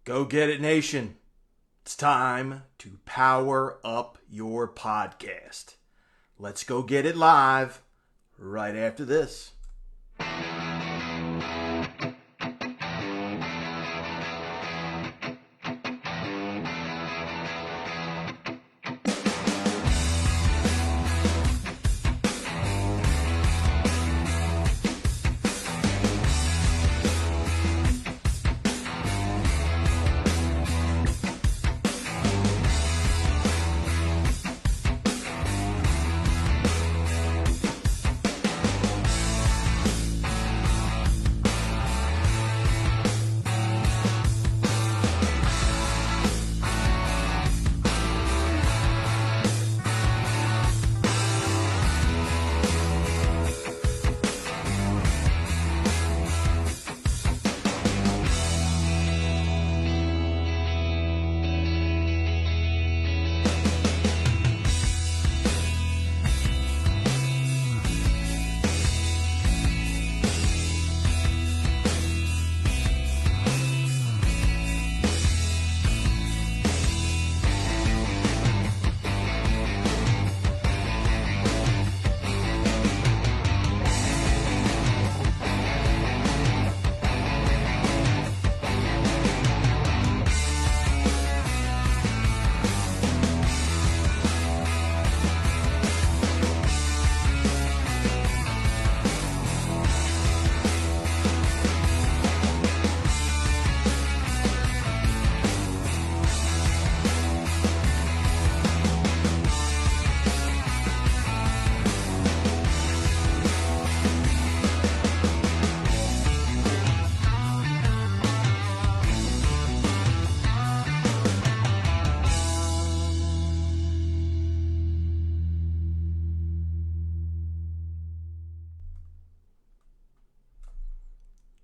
Go Get It Nation. It's time to power up your podcast. Let's go get it live right after this.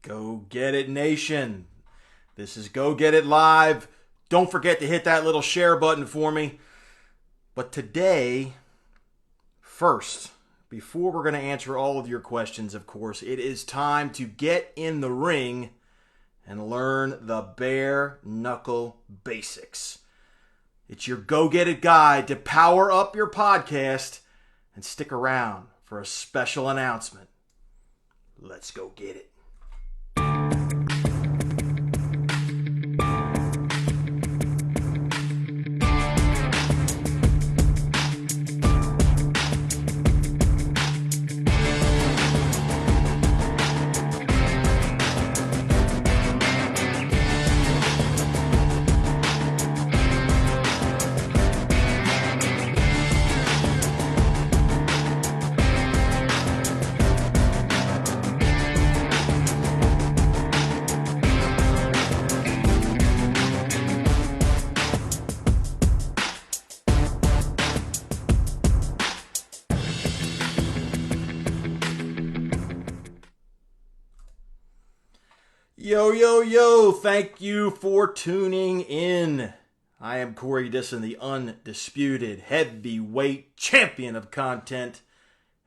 Go Get It Nation. This is Go Get It Live. Don't forget to hit that little share button for me. But today, first, before we're going to answer all of your questions, of course, it is time to get in the ring and learn the bare knuckle basics. It's your Go Get It guide to power up your podcast, and stick around for a special announcement. Let's go get it. Yo, thank you for tuning in. I am Corey Dissin, the undisputed heavyweight champion of content,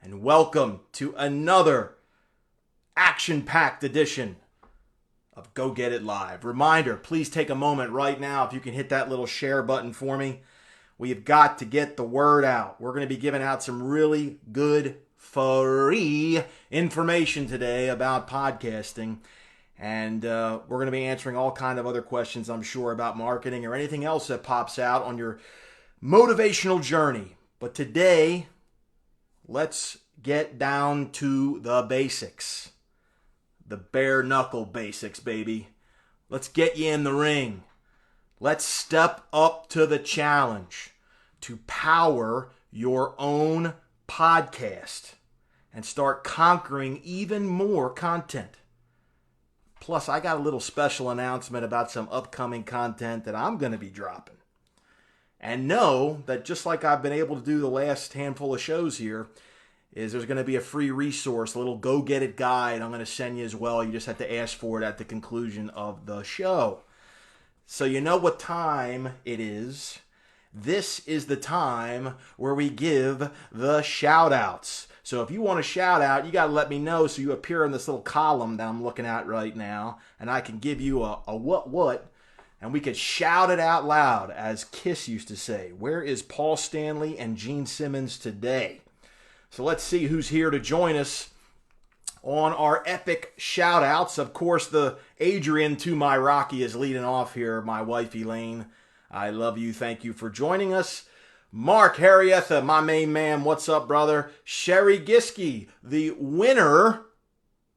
and welcome to another action-packed edition of Go Get It Live. Reminder, please take a moment right now, if you can hit that little share button for me. We have got to get the word out. We're going to be giving out some really good, free information today about podcasting. And we're going to be answering all kind of other questions, I'm sure, about marketing or anything else that pops out on your motivational journey. But today, let's get down to the basics. The bare knuckle basics, baby. Let's get you in the ring. Let's step up to the challenge to power your own podcast and start conquering even more content. Plus, I got a little special announcement about some upcoming content that I'm going to be dropping. And know that just like I've been able to do the last handful of shows here, is there's going to be a free resource, a little Go Get It guide I'm going to send you as well. You just have to ask for it at the conclusion of the show. So you know what time it is. This is the time where we give the shout-outs. So if you want a shout-out, you got to let me know so you appear in this little column that I'm looking at right now, and I can give you a what and we could shout it out loud, as Kiss used to say. Where is Paul Stanley and Gene Simmons today? So let's see who's here to join us on our epic shout-outs. Of course, the Adrian to my Rocky is leading off here, my wife Elaine. I love you. Thank you for joining us. Mark Harrietha, my main man. What's up, brother? Sherry Giske, the winner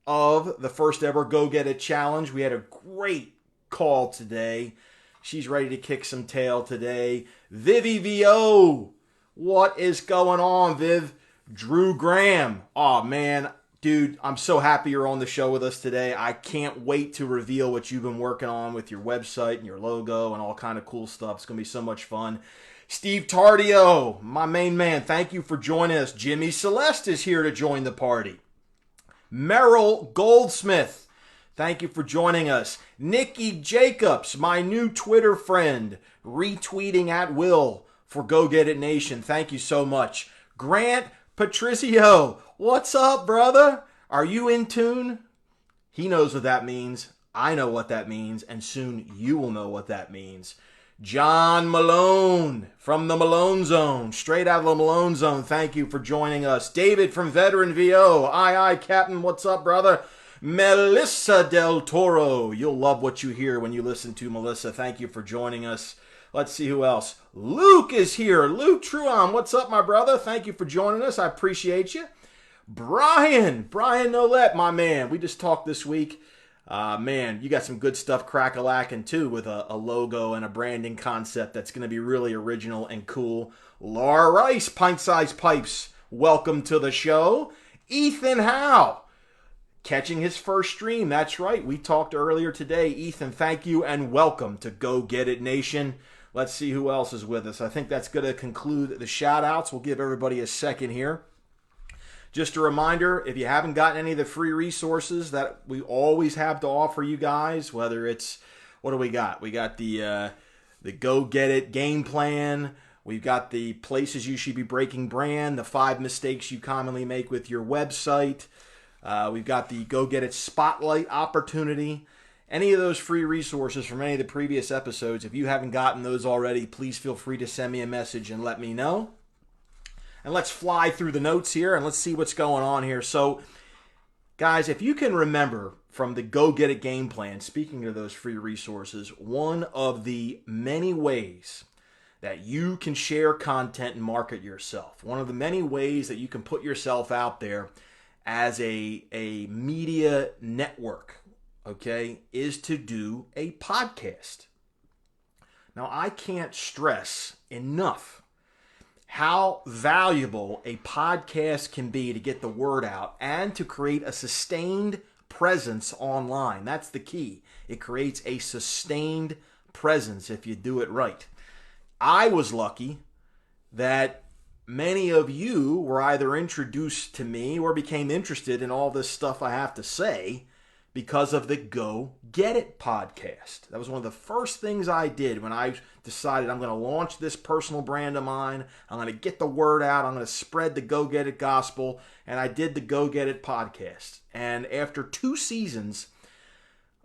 of the first ever Go Get It Challenge. We had a great call today. She's ready to kick some tail today. Vivi VO. What is going on, Viv? Drew Graham. Oh, man. Dude, I'm so happy you're on the show with us today. I can't wait to reveal what you've been working on with your website and your logo and all kind of cool stuff. It's going to be so much fun. Steve Tardio, my main man, thank you for joining us. Jimmy Celeste is here to join the party. Merrill Goldsmith, thank you for joining us. Nikki Jacobs, my new Twitter friend, retweeting at will for Go Get It Nation. Thank you so much. Grant Patricio, what's up, brother? Are you in tune? He knows what that means. I know what that means, and soon you will know what that means. John Malone from the Malone Zone, straight out of the Malone Zone. Thank you for joining us. David from Veteran VO. Aye, Captain. What's up, brother? Melissa Del Toro. You'll love what you hear when you listen to Melissa. Thank you for joining us. Let's see who else. Luke is here. Luke Truon. What's up, my brother? Thank you for joining us. I appreciate you. Brian Nolette, my man. We just talked this week. Man, you got some good stuff crack-a-lacking too with a logo and a branding concept that's going to be really original and cool. Laura Rice, Pint Size Pipes, welcome to the show. Ethan Howe, catching his first stream. That's right, we talked earlier today. Ethan, thank you and welcome to Go Get It Nation. Let's see who else is with us. I think that's going to conclude the shout-outs. We'll give everybody a second here. Just a reminder, if you haven't gotten any of the free resources that we always have to offer you guys, whether it's, what do we got? We got the Go Get It game plan. We've got the places you should be breaking brand, the 5 mistakes you commonly make with your website. We've got the Go Get It spotlight opportunity. Any of those free resources from any of the previous episodes, if you haven't gotten those already, please feel free to send me a message and let me know. And let's fly through the notes here and let's see what's going on here. So, guys, if you can remember from the Go Get It game plan, speaking of those free resources, one of the many ways that you can share content and market yourself, one of the many ways that you can put yourself out there as a media network, okay, is to do a podcast. Now, I can't stress enough how valuable a podcast can be to get the word out and to create a sustained presence online. That's the key. It creates a sustained presence if you do it right. I was lucky that many of you were either introduced to me or became interested in all this stuff I have to say because of the Go Get It podcast. That was one of the first things I did when I decided I'm going to launch this personal brand of mine. I'm going to get the word out. I'm going to spread the Go Get It gospel. And I did the Go Get It podcast. And after 2 seasons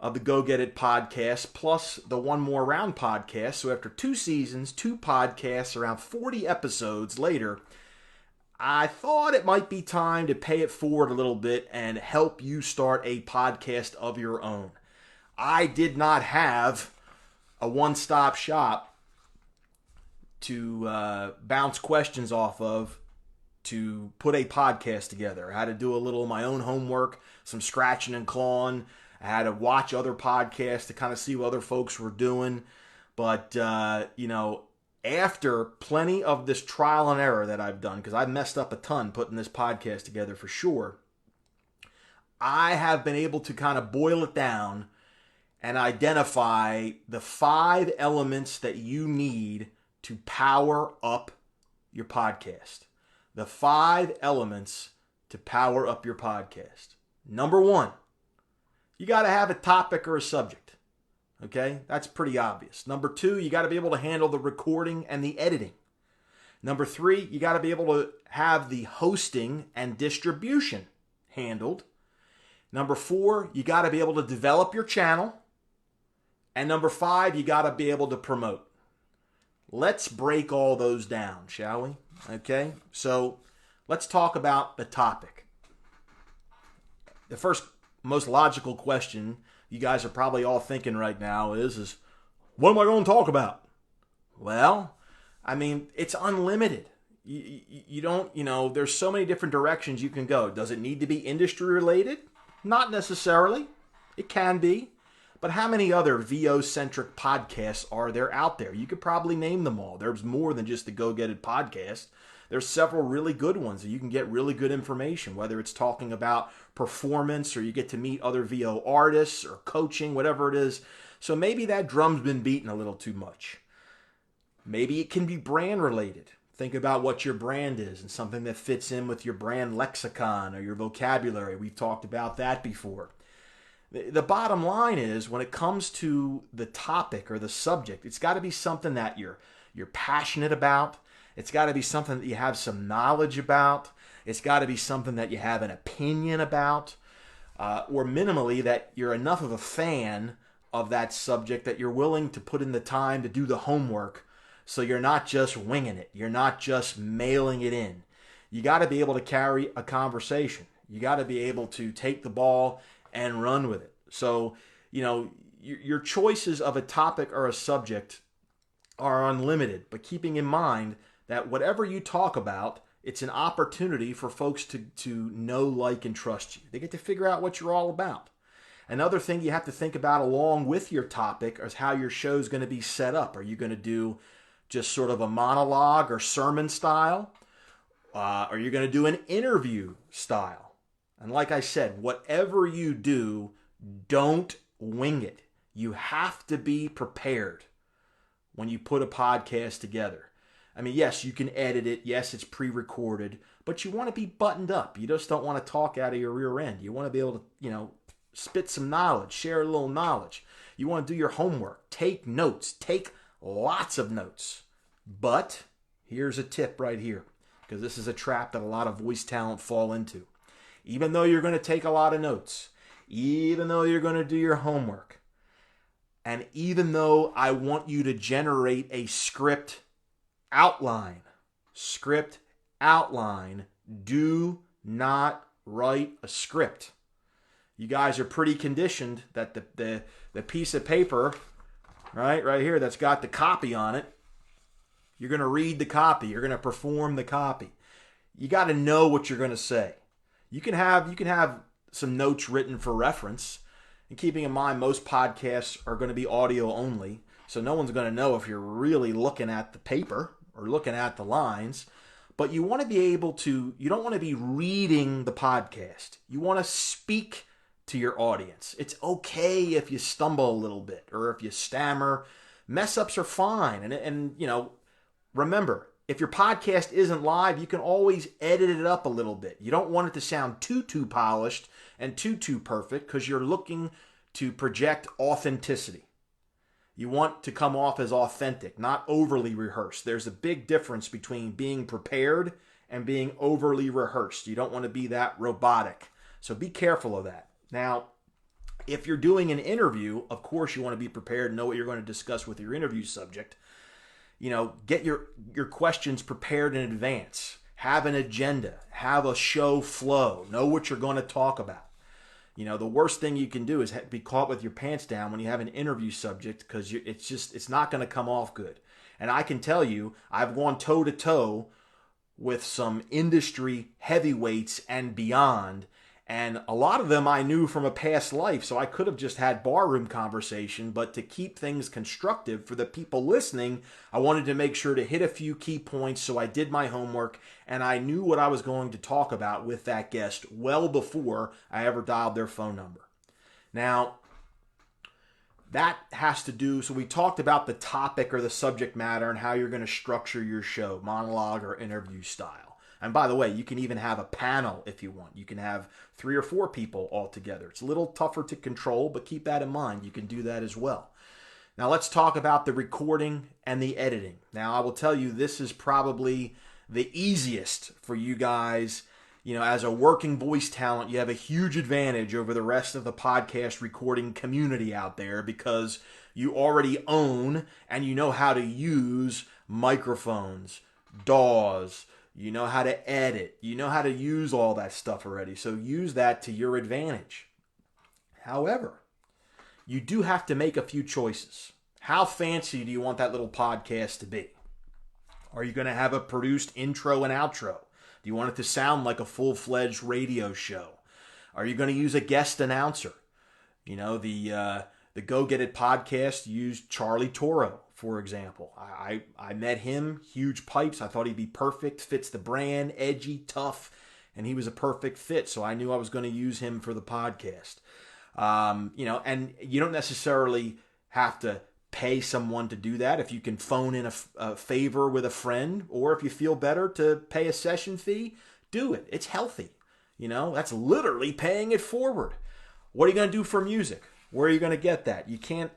of the Go Get It podcast, plus the One More Round podcast, so after 2 seasons, 2 podcasts, around 40 episodes later, I thought it might be time to pay it forward a little bit and help you start a podcast of your own. I did not have a one-stop shop to bounce questions off of to put a podcast together. I had to do a little of my own homework, some scratching and clawing. I had to watch other podcasts to kind of see what other folks were doing. But, after plenty of this trial and error that I've done, because I messed up a ton putting this podcast together for sure, I have been able to kind of boil it down and identify the 5 elements that you need to power up your podcast. The 5 elements to power up your podcast. Number 1, you got to have a topic or a subject. Okay, that's pretty obvious. Number 2, you got to be able to handle the recording and the editing. Number 3, you got to be able to have the hosting and distribution handled. Number 4, you got to be able to develop your channel. And number 5, you got to be able to promote. Let's break all those down, shall we? Okay, so let's talk about the topic. The first most logical question you guys are probably all thinking right now is what am I going to talk about? Well, I mean, it's unlimited. You don't, there's so many different directions you can go. Does it need to be industry related? Not necessarily. It can be. But how many other VO-centric podcasts are there out there? You could probably name them all. There's more than just the Go Get It podcast. There's several really good ones that you can get really good information, whether it's talking about performance or you get to meet other VO artists or coaching, whatever it is. So maybe that drum's been beaten a little too much. Maybe it can be brand related. Think about what your brand is and something that fits in with your brand lexicon or your vocabulary. We've talked about that before. The bottom line is when it comes to the topic or the subject, it's got to be something that you're passionate about. It's got to be something that you have some knowledge about. It's got to be something that you have an opinion about, or minimally that you're enough of a fan of that subject that you're willing to put in the time to do the homework so you're not just winging it. You're not just mailing it in. You got to be able to carry a conversation. You got to be able to take the ball and run with it. So, your choices of a topic or a subject are unlimited, but keeping in mind that whatever you talk about, it's an opportunity for folks to know, like, and trust you. They get to figure out what you're all about. Another thing you have to think about along with your topic is how your show is going to be set up. Are you going to do just sort of a monologue or sermon style? Are you going to do an interview style? And like I said, whatever you do, don't wing it. You have to be prepared when you put a podcast together. I mean, yes, you can edit it. Yes, it's pre-recorded. But you want to be buttoned up. You just don't want to talk out of your rear end. You want to be able to, spit some knowledge, share a little knowledge. You want to do your homework. Take notes. Take lots of notes. But here's a tip right here, because this is a trap that a lot of voice talent fall into. Even though you're going to take a lot of notes, even though you're going to do your homework, and even though I want you to generate a script outline, do not write a script. You guys are pretty conditioned that the piece of paper, right here, that's got the copy on it, you're going to read the copy. You're going to perform the copy. You got to know what you're going to say. You can have some notes written for reference, and keeping in mind most podcasts are going to be audio only, so no one's going to know if you're really looking at the paper or looking at the lines. But you want to be able to, you don't want to be reading the podcast. You want to speak to your audience. It's okay if you stumble a little bit or if you stammer. Mess ups are fine. And remember, if your podcast isn't live, you can always edit it up a little bit. You don't want it to sound too polished and too perfect because you're looking to project authenticity. You want to come off as authentic, not overly rehearsed. There's a big difference between being prepared and being overly rehearsed. You don't want to be that robotic. So be careful of that. Now, if you're doing an interview, of course you want to be prepared and know what you're going to discuss with your interview subject. Get your questions prepared in advance. Have an agenda. Have a show flow. Know what you're going to talk about. The worst thing you can do is be caught with your pants down when you have an interview subject because it's not going to come off good. And I can tell you, I've gone toe to toe with some industry heavyweights and beyond. And a lot of them I knew from a past life, so I could have just had barroom conversation. But to keep things constructive for the people listening, I wanted to make sure to hit a few key points. So I did my homework, and I knew what I was going to talk about with that guest well before I ever dialed their phone number. Now, that has to do, so we talked about the topic or the subject matter and how you're going to structure your show, monologue or interview style. And by the way, you can even have a panel if you want. You can have 3 or 4 people all together. It's a little tougher to control, but keep that in mind. You can do that as well. Now let's talk about the recording and the editing. Now I will tell you, this is probably the easiest for you guys. As a working voice talent, you have a huge advantage over the rest of the podcast recording community out there because you already own and you know how to use microphones, DAWs, you know how to edit, you know how to use all that stuff already. So use that to your advantage. However, you do have to make a few choices. How fancy do you want that little podcast to be? Are you going to have a produced intro and outro? Do you want it to sound like a full-fledged radio show? Are you going to use a guest announcer? You know, the Go Get It podcast used Charlie Toro, for example. I met him, huge pipes. I thought he'd be perfect, fits the brand, edgy, tough, and he was a perfect fit. So I knew I was going to use him for the podcast. You know, and you don't necessarily have to pay someone to do that. If you can phone in a favor with a friend, or if you feel better to pay a session fee, do it. It's healthy. You know, that's literally paying it forward. What are you going to do for music? Where are you going to get that? You can't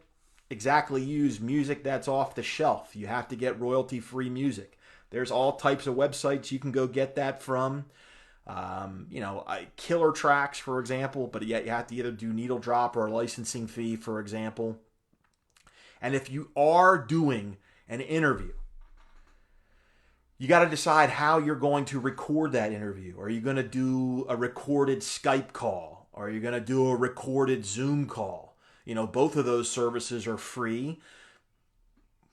exactly use music that's off the shelf. You have to get royalty-free music. There's all types of websites you can go get that from. You know, Killer Tracks, for example, but yet you have to either do needle drop or a licensing fee, for example. And if you are doing an interview, you got to decide how you're going to record that interview. Are you going to do a recorded Skype call? Are you going to do a recorded Zoom call? You know, both of those services are free.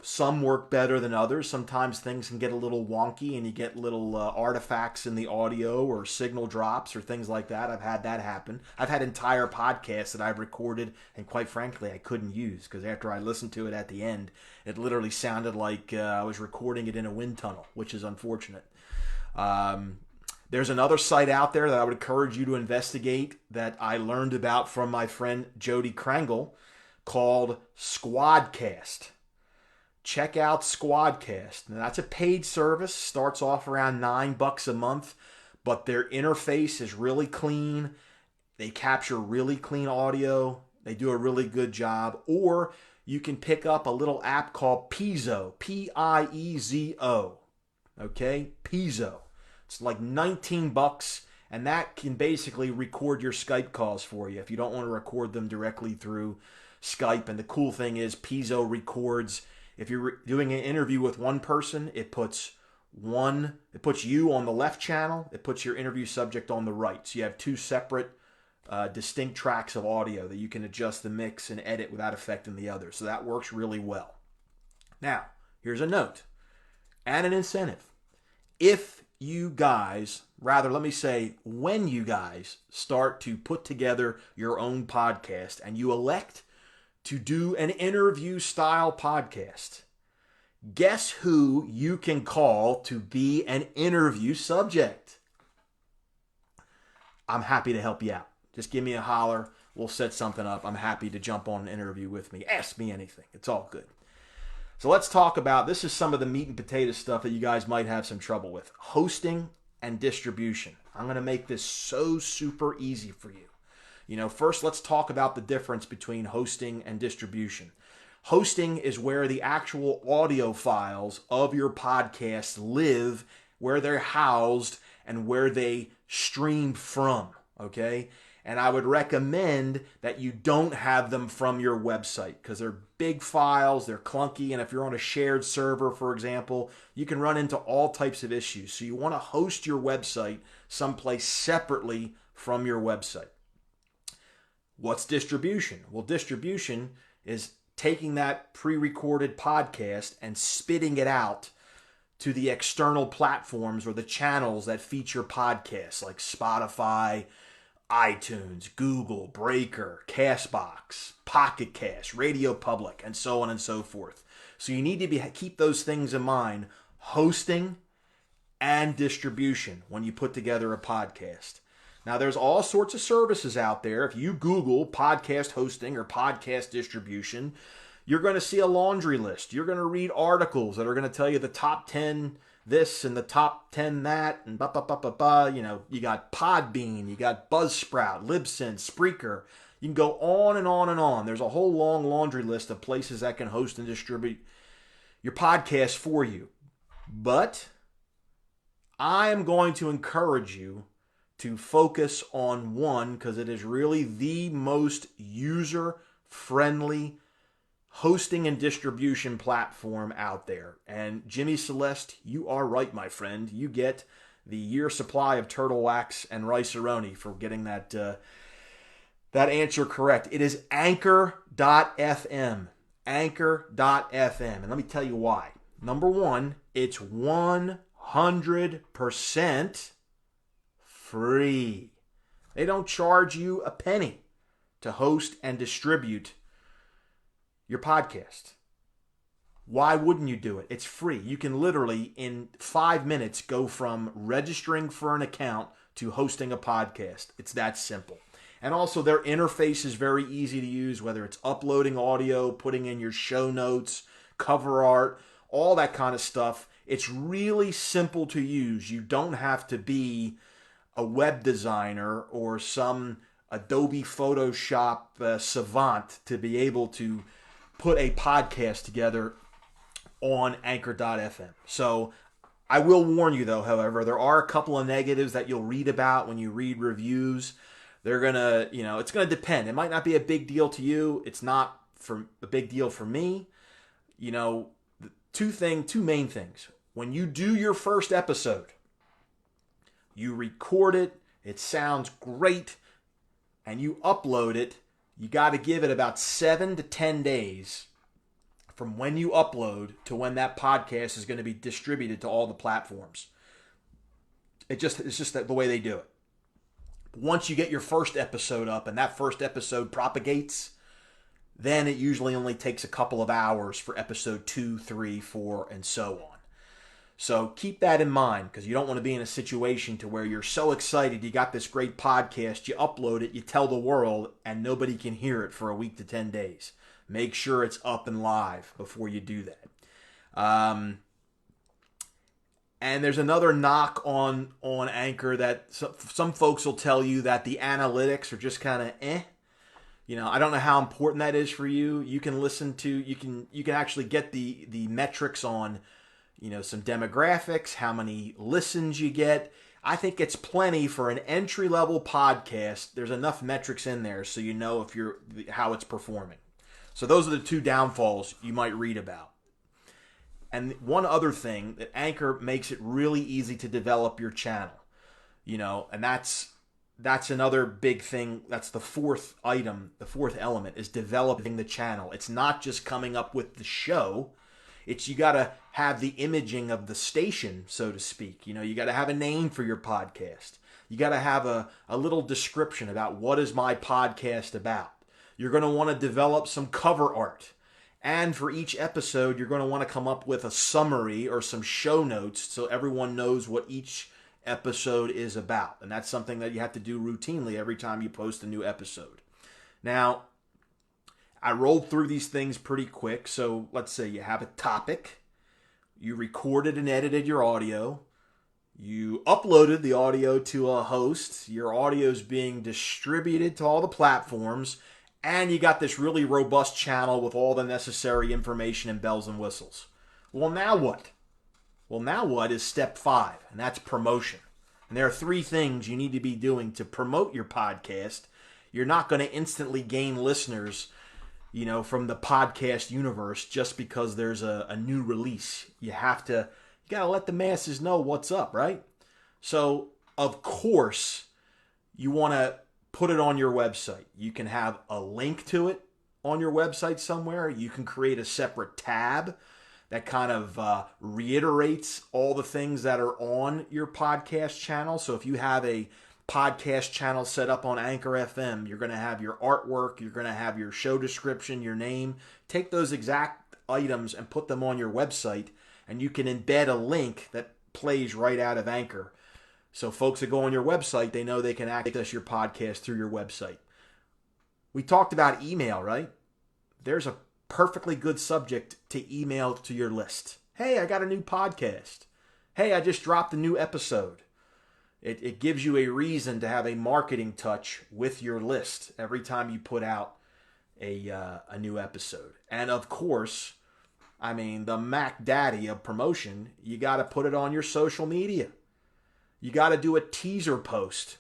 Some work better than others. Sometimes things can get a little wonky and you get little artifacts in the audio or signal drops or things like that. I've had that happen. I've had entire podcasts that I've recorded and quite frankly I couldn't use because after I listened to it at the end, it literally sounded like I was recording it in a wind tunnel, which is unfortunate. There's another site out there that I would encourage you to investigate that I learned about from my friend Jody Krangle called Squadcast. Check out Squadcast. Now, that's a paid service. Starts off around $9 a month, but their interface is really clean. They capture really clean audio. They do a really good job. Or you can pick up a little app called Piezo, P-I-E-Z-O. Okay, Piezo. It's like $19, and that can basically record your Skype calls for you if you don't want to record them directly through Skype. And the cool thing is Piezo records. If you're doing an interview with one person, it puts you on the left channel. It puts your interview subject on the right. So you have two separate, distinct tracks of audio that you can adjust the mix and edit without affecting the other. So that works really well. Now, here's a note and an incentive. If you guys, rather, let me say, when you guys start to put together your own podcast and you elect to do an interview style podcast, guess who you can call to be an interview subject? I'm happy to help you out. Just give me a holler. We'll set something up. I'm happy to jump on an interview with me. Ask me anything. It's all good. So let's talk about, this is some of the meat and potato stuff that you guys might have some trouble with. Hosting and distribution. I'm going to make this so super easy for you. You know, first let's talk about the difference between hosting and distribution. Hosting is where the actual audio files of your podcast live, where they're housed, and where they stream from, okay? And I would recommend that you don't have them from your website because they're big files, they're clunky, and if you're on a shared server, for example, you can run into all types of issues. So you want to host your website someplace separately from your website. What's distribution? Well, distribution is taking that pre-recorded podcast and spitting it out to the external platforms or the channels that feature podcasts like Spotify, iTunes, Google, Breaker, Castbox, Pocket Cast, Radio Public, and so on and so forth. So you need to keep those things in mind, hosting and distribution when you put together a podcast. Now, there's all sorts of services out there. If you Google podcast hosting or podcast distribution, you're going to see a laundry list. You're going to read articles that are going to tell you the top 10 this and the top 10 that, and You know, you got Podbean, you got Buzzsprout, Libsyn, Spreaker. You can go on and on and on. There's a whole long laundry list of places that can host and distribute your podcast for you. But I am going to encourage you to focus on one because it is really the most user-friendly hosting and distribution platform out there. And Jimmy Celeste, you are right, my friend. You get the year supply of turtle wax and rice-a-roni for getting that answer correct. It is Anchor.fm. Anchor.fm. And let me tell you why. Number one, it's 100% free. They don't charge you a penny to host and distribute your podcast. Why wouldn't you do it? It's free. You can literally, in 5 minutes, go from registering for an account to hosting a podcast. It's that simple. And also, their interface is very easy to use, whether it's uploading audio, putting in your show notes, cover art, all that kind of stuff. It's really simple to use. You don't have to be a web designer or some Adobe Photoshop savant to be able to put a podcast together on Anchor.fm. So I will warn you, though, however, there are a couple of negatives that you'll read about when you read reviews. They're going to, it's going to depend. It might not be a big deal to you. It's not a big deal for me. Two main things. When you do your first episode, you record it, it sounds great, and you upload it, you got to give it about 7 to 10 days from when you upload to when that podcast is going to be distributed to all the platforms. It's just the way they do it. Once you get your first episode up and that first episode propagates, then it usually only takes a couple of hours for episode 2, 3, 4, and so on. So keep that in mind, because you don't want to be in a situation to where you're so excited you got this great podcast, you upload it, you tell the world, and nobody can hear it for a week to 10 days. Make sure it's up and live before you do that. And there's another knock on Anchor that some folks will tell you that the analytics are just kind of I don't know how important that is for you. You can you can actually get the metrics on some demographics, how many listens you get. I think it's plenty for an entry-level podcast. There's enough metrics in there so you know how it's performing. So those are the two downfalls you might read about. And one other thing, that Anchor makes it really easy to develop your channel. And that's another big thing. That's the fourth item, the fourth element is developing the channel. It's not just coming up with the show. You got to have the imaging of the station, so to speak. You got to have a name for your podcast. You got to have a little description about what is my podcast about. You're going to want to develop some cover art. And for each episode, you're going to want to come up with a summary or some show notes so everyone knows what each episode is about. And that's something that you have to do routinely every time you post a new episode. Now, I rolled through these things pretty quick. So let's say you have a topic. You recorded and edited your audio. You uploaded the audio to a host. Your audio is being distributed to all the platforms. And you got this really robust channel with all the necessary information and bells and whistles. Well, now what? Well, now what is step 5, and that's promotion. And there are 3 things you need to be doing to promote your podcast. You're not going to instantly gain listeners, from the podcast universe just because there's a new release. You got to let the masses know what's up, right? So, of course, you want to put it on your website. You can have a link to it on your website somewhere. You can create a separate tab that kind of reiterates all the things that are on your podcast channel. So if you have a podcast channel set up on Anchor FM, you're going to have your artwork, you're going to have your show description, your name. Take those exact items and put them on your website, and you can embed a link that plays right out of Anchor. So folks that go on your website, they know they can access your podcast through your website. We talked about email, right? There's a perfectly good subject to email to your list. Hey, I got a new podcast. Hey, I just dropped a new episode. It gives you a reason to have a marketing touch with your list every time you put out a new episode. And of course, the Mac Daddy of promotion, you got to put it on your social media. You got to do a teaser post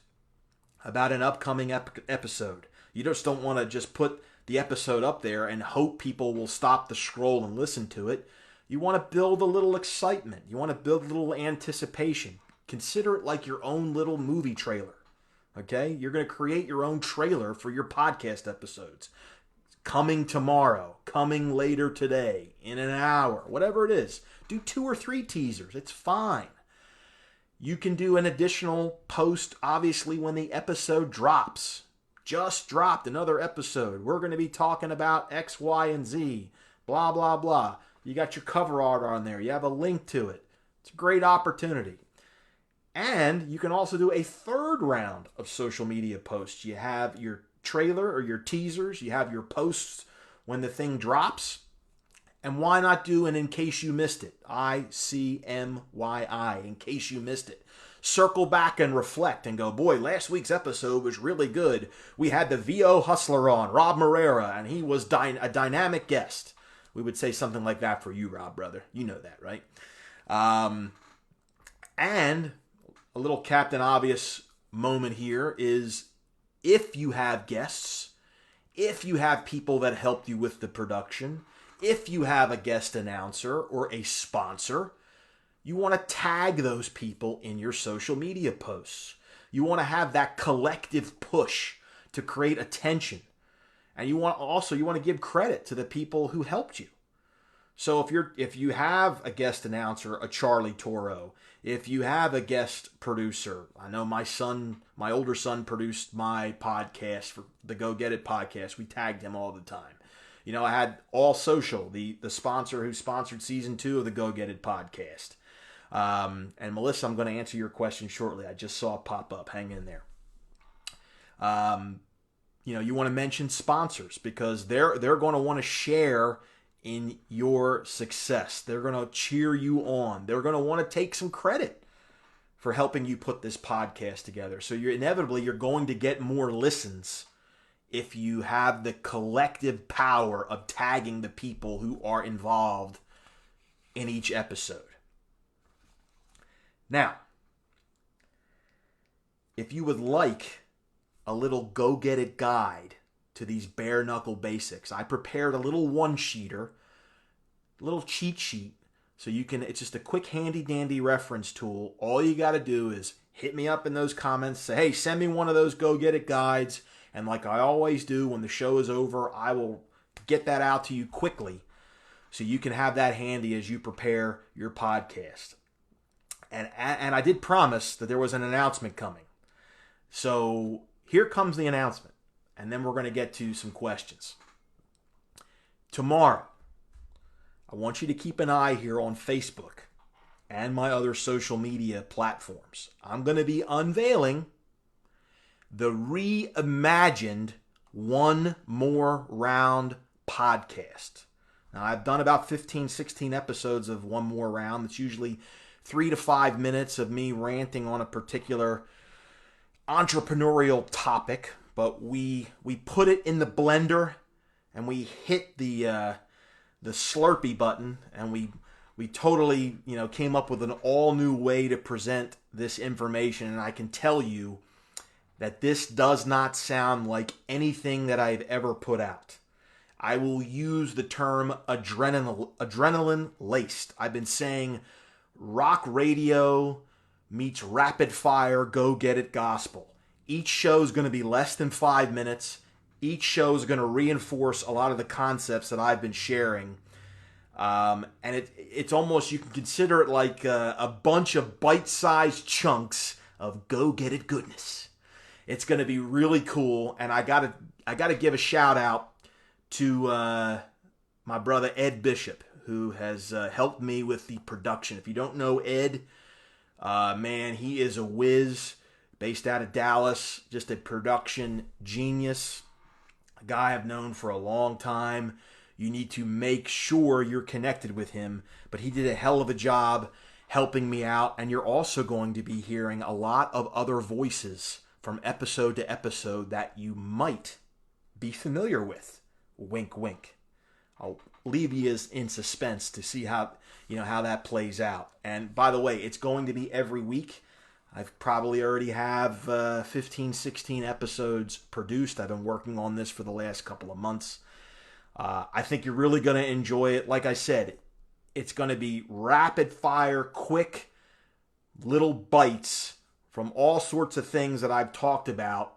about an upcoming episode. You just don't want to just put the episode up there and hope people will stop the scroll and listen to it. You want to build a little excitement. You want to build a little anticipation. Consider it like your own little movie trailer. Okay? You're going to create your own trailer for your podcast episodes. Coming tomorrow, coming later today, in an hour, whatever it is. Do 2 or 3 teasers. It's fine. You can do an additional post, obviously, when the episode drops. Just dropped another episode. We're going to be talking about X, Y, and Z. Blah, blah, blah. You got your cover art on there. You have a link to it. It's a great opportunity. And you can also do a third round of social media posts. You have your trailer or your teasers. You have your posts when the thing drops. And why not do an in case you missed it? ICMYI, in case you missed it. Circle back and reflect and go, boy, last week's episode was really good. We had the VO Hustler on, Rob Moreira, and he was a dynamic guest. We would say something like that for you, Rob, brother. You know that, right? And a little Captain Obvious moment here is if you have guests, if you have people that helped you with the production, if you have a guest announcer or a sponsor, you want to tag those people in your social media posts. You want to have that collective push to create attention. And you want to give credit to the people who helped you. So if you have a guest announcer, a Charlie Toro, if you have a guest producer, I know my older son produced my podcast for the Go Get It podcast. We tagged him all the time. You know, I had All Social, the sponsor who sponsored season 2 of the Go Get It podcast. And Melissa, I'm going to answer your question shortly. I just saw it pop up. Hang in there. You want to mention sponsors because they're going to want to share in your success. They're going to cheer you on. They're going to want to take some credit for helping you put this podcast together. So you're going to get more listens if you have the collective power of tagging the people who are involved in each episode. Now, if you would like a little Go Get It guide to these bare knuckle basics, I prepared a little one-sheeter, little cheat sheet, so it's just a quick handy dandy reference tool. All you got to do is hit me up in those comments, say, hey, send me one of those Go Get It guides, and like I always do when the show is over, I will get that out to you quickly so you can have that handy as you prepare your podcast. And I did promise that there was an announcement coming. So here comes the announcement. And then we're going to get to some questions. Tomorrow, I want you to keep an eye here on Facebook and my other social media platforms. I'm going to be unveiling the reimagined One More Round podcast. Now, I've done about 15, 16 episodes of One More Round. It's usually 3 to 5 minutes of me ranting on a particular entrepreneurial topic. But we put it in the blender and we hit the Slurpee button and we totally came up with an all new way to present this information. And I can tell you that this does not sound like anything that I've ever put out. I will use the term adrenaline laced. I've been saying rock radio meets rapid fire Go Get It gospel. Each show is going to be less than 5 minutes. Each show is going to reinforce a lot of the concepts that I've been sharing. And it's almost, you can consider it like a bunch of bite-sized chunks of Go Get It goodness. It's going to be really cool. And I gotta give a shout out to my brother Ed Bishop, who has helped me with the production. If you don't know Ed, man, he is a whiz. Based out of Dallas, just a production genius, a guy I've known for a long time. You need to make sure you're connected with him, but he did a hell of a job helping me out, and you're also going to be hearing a lot of other voices from episode to episode that you might be familiar with. Wink, wink. I'll leave you in suspense to see how that plays out. And by the way, it's going to be every week. I've probably already have 15, 16 episodes produced. I've been working on this for the last couple of months. I think you're really going to enjoy it. Like I said, it's going to be rapid fire, quick, little bites from all sorts of things that I've talked about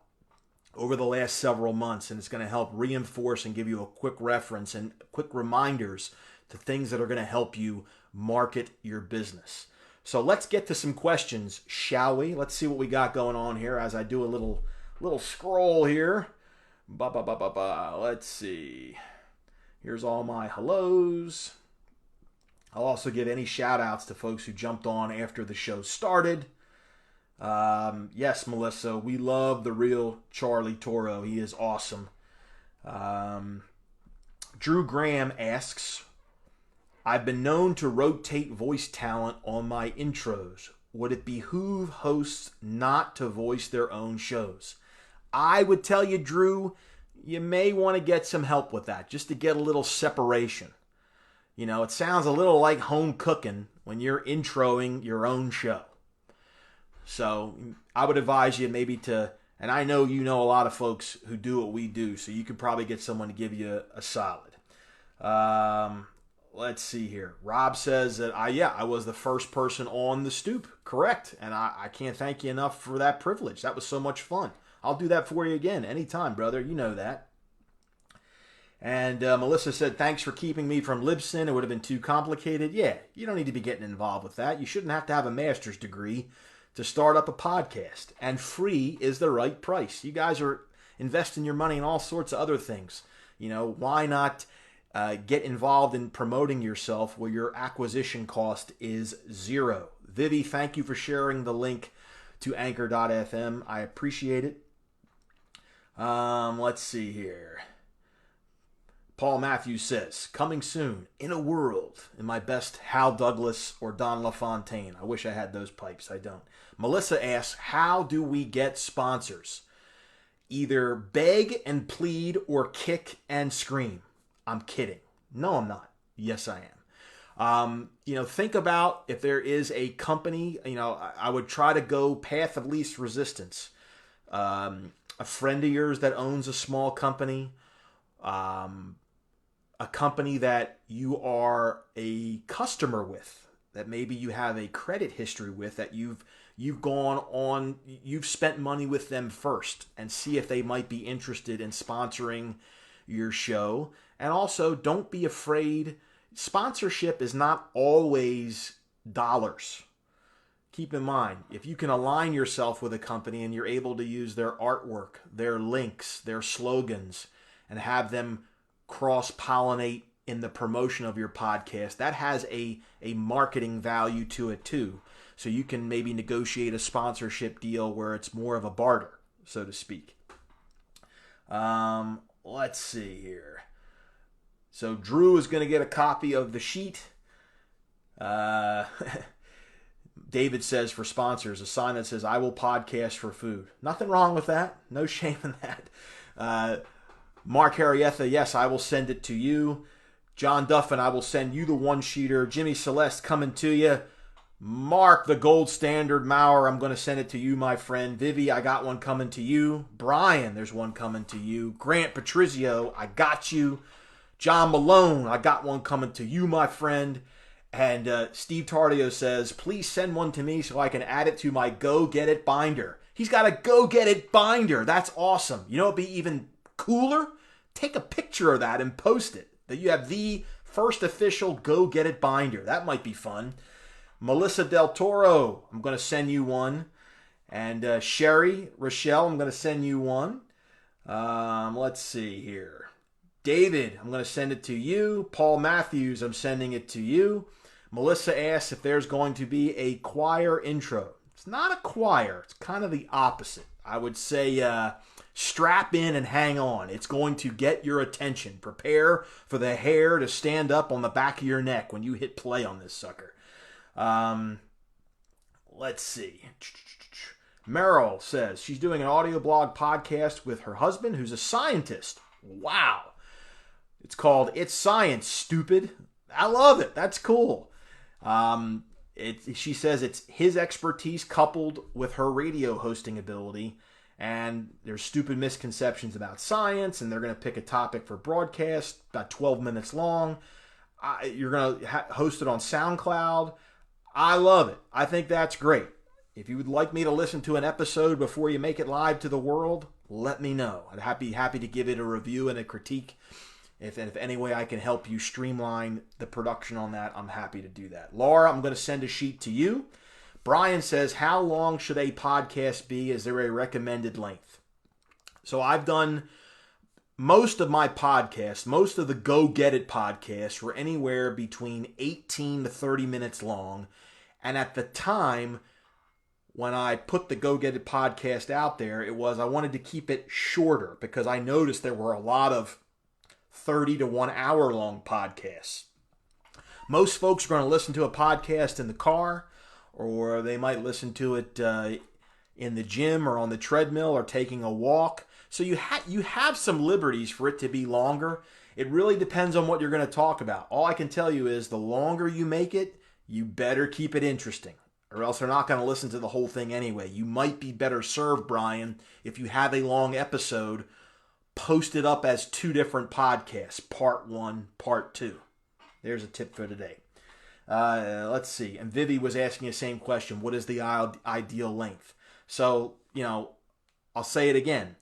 over the last several months, and it's going to help reinforce and give you a quick reference and quick reminders to things that are going to help you market your business. So let's get to some questions, shall we? Let's see what we got going on here as I do a little scroll here. Let's see. Here's all my hellos. I'll also give any shout outs to folks who jumped on after the show started. Yes, Melissa, we love the real Charlie Toro. He is awesome. Drew Graham asks, I've been known to rotate voice talent on my intros. Would it behoove hosts not to voice their own shows? I would tell you, Drew, you may want to get some help with that, just to get a little separation. You know, it sounds a little like home cooking when you're introing your own show. So I would advise you maybe to, and I know you know a lot of folks who do what we do, so you could probably get someone to give you a solid. Let's see here. Rob says that I was the first person on the stoop. Correct. And I can't thank you enough for that privilege. That was so much fun. I'll do that for you again anytime, brother. You know that. And Melissa said, thanks for keeping me from Libsyn. It would have been too complicated. Yeah, you don't need to be getting involved with that. You shouldn't have to have a master's degree to start up a podcast. And free is the right price. You guys are investing your money in all sorts of other things. You know, why not get involved in promoting yourself where your acquisition cost is zero? Vivi, thank you for sharing the link to Anchor.fm. I appreciate it. Let's see here. Paul Matthews says, coming soon, In a World, in my best Hal Douglas or Don LaFontaine. I wish I had those pipes. I don't. Melissa asks, how do we get sponsors? Either beg and plead or kick and scream. I'm kidding. No, I'm not. Yes, I am. Think about if there is a company, I would try to go path of least resistance. A friend of yours that owns a small company, a company that you are a customer with, that maybe you have a credit history with, that you've spent money with them first, and see if they might be interested in sponsoring your show. And also, don't be afraid. Sponsorship is not always dollars. Keep in mind, if you can align yourself with a company and you're able to use their artwork, their links, their slogans, and have them cross-pollinate in the promotion of your podcast, that has a marketing value to it too. So you can maybe negotiate a sponsorship deal where it's more of a barter, so to speak. Let's see here. So Drew is going to get a copy of the sheet. David says for sponsors, a sign that says, I will podcast for food. Nothing wrong with that. No shame in that. Mark Harrietha, yes, I will send it to you. John Duffin, I will send you the one-sheeter. Jimmy Celeste coming to you. Mark, the gold standard Maurer, I'm going to send it to you, my friend. Vivi, I got one coming to you. Brian, there's one coming to you. Grant Patrizio, I got you. John Malone, I got one coming to you, my friend. And Steve Tardio says, please send one to me so I can add it to my Go Get It binder. He's got a Go Get It binder. That's awesome. You know what would be even cooler? Take a picture of that and post it. That you have the first official Go Get It binder. That might be fun. Melissa Del Toro, I'm going to send you one. And Sherry, Rochelle, I'm going to send you one. Let's see here. David, I'm going to send it to you. Paul Matthews, I'm sending it to you. Melissa asks if there's going to be a choir intro. It's not a choir. It's kind of the opposite. I would say strap in and hang on. It's going to get your attention. Prepare for the hair to stand up on the back of your neck when you hit play on this sucker. Let's see. Meryl says she's doing an audio blog podcast with her husband, who's a scientist. Wow. It's called It's Science, Stupid. I love it. That's cool. She says it's his expertise coupled with her radio hosting ability, and there's stupid misconceptions about science, and they're going to pick a topic for broadcast about 12 minutes long. You're going to host it on SoundCloud. I love it. I think that's great. If you would like me to listen to an episode before you make it live to the world, let me know. I'd be happy to give it a review and a critique. If any way I can help you streamline the production on that, I'm happy to do that. Laura, I'm going to send a sheet to you. Brian says, how long should a podcast be? Is there a recommended length? So I've done most of my podcasts, most of the Go Get It podcasts were anywhere between 18 to 30 minutes long. And at the time when I put the Go Get It podcast out there, I wanted to keep it shorter because I noticed there were a lot of 30 to 1 hour long podcasts. Most folks are going to listen to a podcast in the car, or they might listen to it in the gym or on the treadmill or taking a walk. So you have some liberties for it to be longer. It really depends on what you're going to talk about. All I can tell you is the longer you make it, you better keep it interesting, or else they're not going to listen to the whole thing anyway. You might be better served, Brian, if you have a long episode, post it up as 2 different podcasts, part 1, part 2. There's a tip for today. Let's see. And Vivi was asking the same question. What is the ideal length? So, I'll say it again.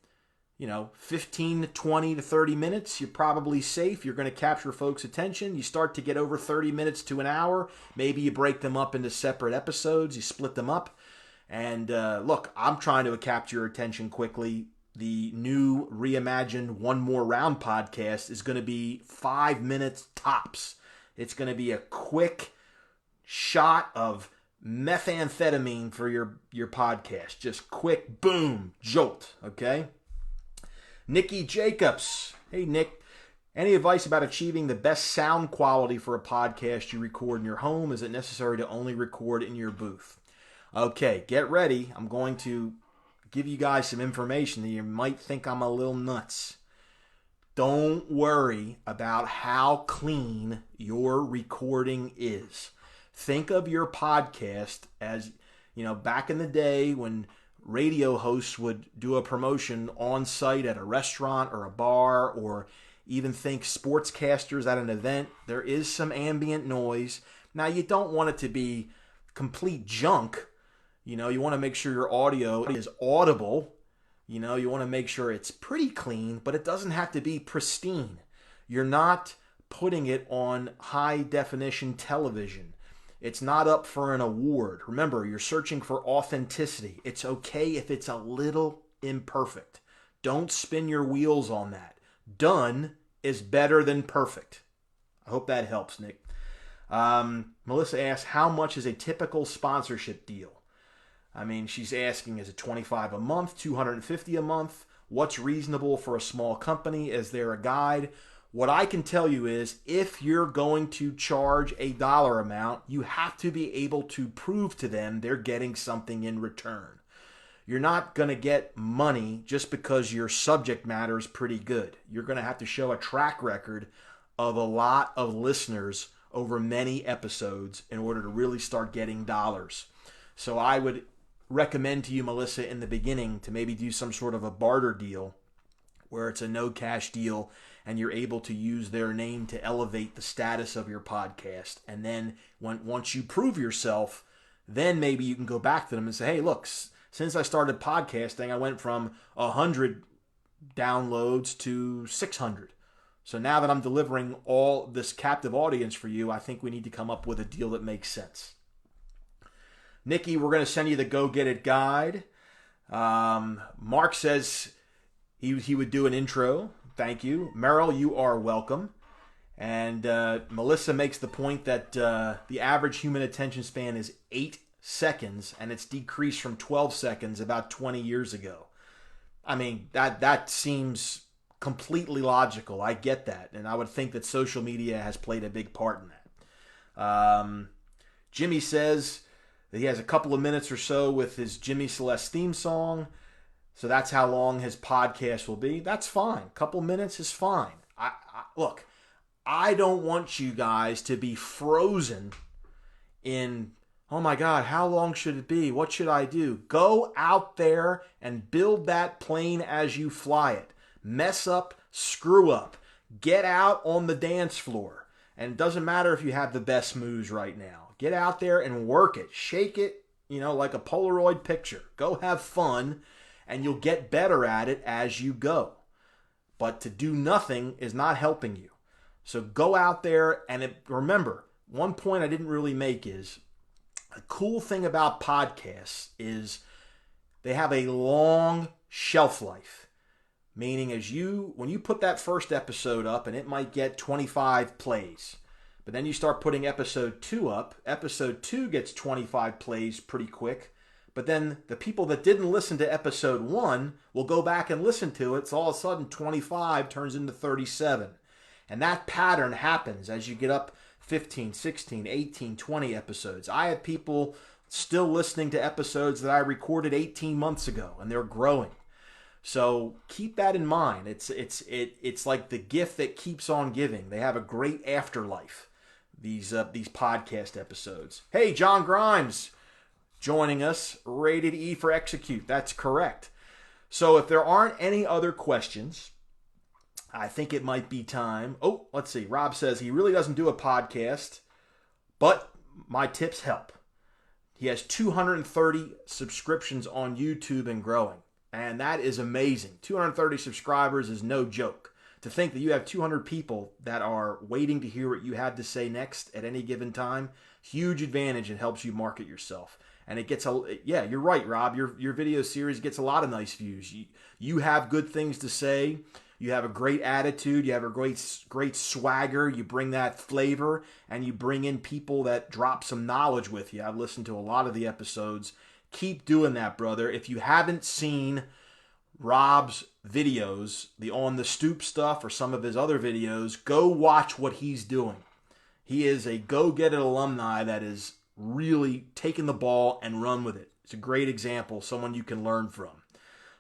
15 to 20 to 30 minutes, you're probably safe. You're going to capture folks' attention. You start to get over 30 minutes to an hour. Maybe you break them up into separate episodes. You split them up. And look, I'm trying to capture your attention quickly. The new reimagined One More Round podcast is going to be 5 minutes tops. It's going to be a quick shot of methamphetamine for your podcast. Just quick, boom, jolt, okay? Nikki Jacobs. Hey, Nick. Any advice about achieving the best sound quality for a podcast you record in your home? Is it necessary to only record in your booth? Okay, get ready. I'm going to give you guys some information that you might think I'm a little nuts. Don't worry about how clean your recording is. Think of your podcast as, back in the day when radio hosts would do a promotion on site at a restaurant or a bar, or even think sportscasters at an event. There is some ambient noise. Now, you don't want it to be complete junk. You want to make sure your audio is audible. You want to make sure it's pretty clean, but it doesn't have to be pristine. You're not putting it on high definition television. It's not up for an award. Remember, you're searching for authenticity. It's okay if it's a little imperfect. Don't spin your wheels on that. Done is better than perfect. I hope that helps, Nick. Melissa asks, how much is a typical sponsorship deal? She's asking, is it $25 a month, $250 a month? What's reasonable for a small company? Is there a guide? What I can tell you is, if you're going to charge a dollar amount, you have to be able to prove to them they're getting something in return. You're not going to get money just because your subject matter is pretty good. You're going to have to show a track record of a lot of listeners over many episodes in order to really start getting dollars. So I would recommend to you, Melissa, in the beginning to maybe do some sort of a barter deal where it's a no cash deal and you're able to use their name to elevate the status of your podcast. And then once you prove yourself, then maybe you can go back to them and say, hey, look, since I started podcasting, I went from 100 downloads to 600. So now that I'm delivering all this captive audience for you, I think we need to come up with a deal that makes sense. Nikki, we're going to send you the Go Get It guide. Mark says he would do an intro. Thank you. Merrill, you are welcome. And Melissa makes the point that the average human attention span is 8 seconds, and it's decreased from 12 seconds about 20 years ago. That seems completely logical. I get that. And I would think that social media has played a big part in that. Jimmy says that he has a couple of minutes or so with his Jimmy Celeste theme song. So that's how long his podcast will be. That's fine. A couple minutes is fine. Look, I don't want you guys to be frozen in, oh my God, how long should it be? What should I do? Go out there and build that plane as you fly it. Mess up, screw up. Get out on the dance floor. And it doesn't matter if you have the best moves right now. Get out there and work it. Shake it, like a Polaroid picture. Go have fun, and you'll get better at it as you go. But to do nothing is not helping you. So go out there and remember, one point I didn't really make is the cool thing about podcasts is they have a long shelf life. Meaning when you put that first episode up and it might get 25 plays, but then you start putting episode 2 up, episode 2 gets 25 plays pretty quick, but then the people that didn't listen to episode 1 will go back and listen to it, so all of a sudden 25 turns into 37. And that pattern happens as you get up 15, 16, 18, 20 episodes. I have people still listening to episodes that I recorded 18 months ago, and they're growing. So keep that in mind. It's like the gift that keeps on giving. They have a great afterlife, these podcast episodes. Hey, John Grimes joining us, rated E for execute. That's correct. So if there aren't any other questions, I think it might be time. Oh, let's see. Rob says he really doesn't do a podcast, but my tips help. He has 230 subscriptions on YouTube and growing. And that is amazing. 230 subscribers is no joke. To think that you have 200 people that are waiting to hear what you have to say next at any given time, huge advantage. It helps you market yourself. And it gets you're right, Rob. Your video series gets a lot of nice views. You have good things to say. You have a great attitude. You have a great swagger. You bring that flavor, and you bring in people that drop some knowledge with you. I've listened to a lot of the episodes. Keep doing that, brother. If you haven't seen Rob's videos, the On the Stoop stuff or some of his other videos, go watch what he's doing. He is a Go Get It alumni that is really taking the ball and run with it. It's a great example, someone you can learn from.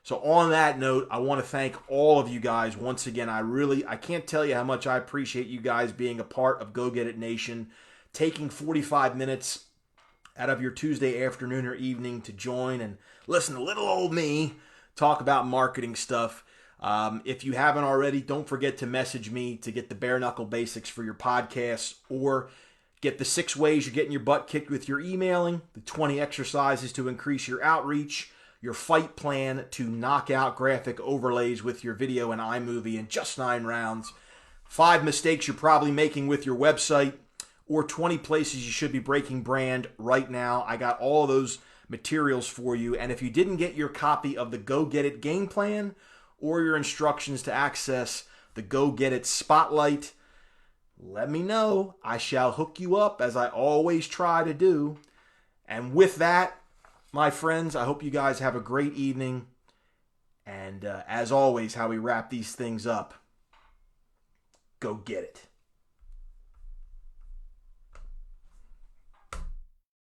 So on that note, I want to thank all of you guys once again. I can't tell you how much I appreciate you guys being a part of Go Get It Nation, taking 45 minutes out of your Tuesday afternoon or evening to join and listen to little old me talk about marketing stuff. If you haven't already, don't forget to message me to get the bare knuckle basics for your podcasts, or get the 6 ways you're getting your butt kicked with your emailing, the 20 exercises to increase your outreach, your fight plan to knock out graphic overlays with your video and iMovie in just 9 rounds, 5 mistakes you're probably making with your website, or 20 places you should be breaking brand right now. I got all of those materials for you. And if you didn't get your copy of the Go Get It game plan or your instructions to access the Go Get It Spotlight, let me know. I shall hook you up, as I always try to do. And with that, my friends, I hope you guys have a great evening. And as always, how we wrap these things up, go get it.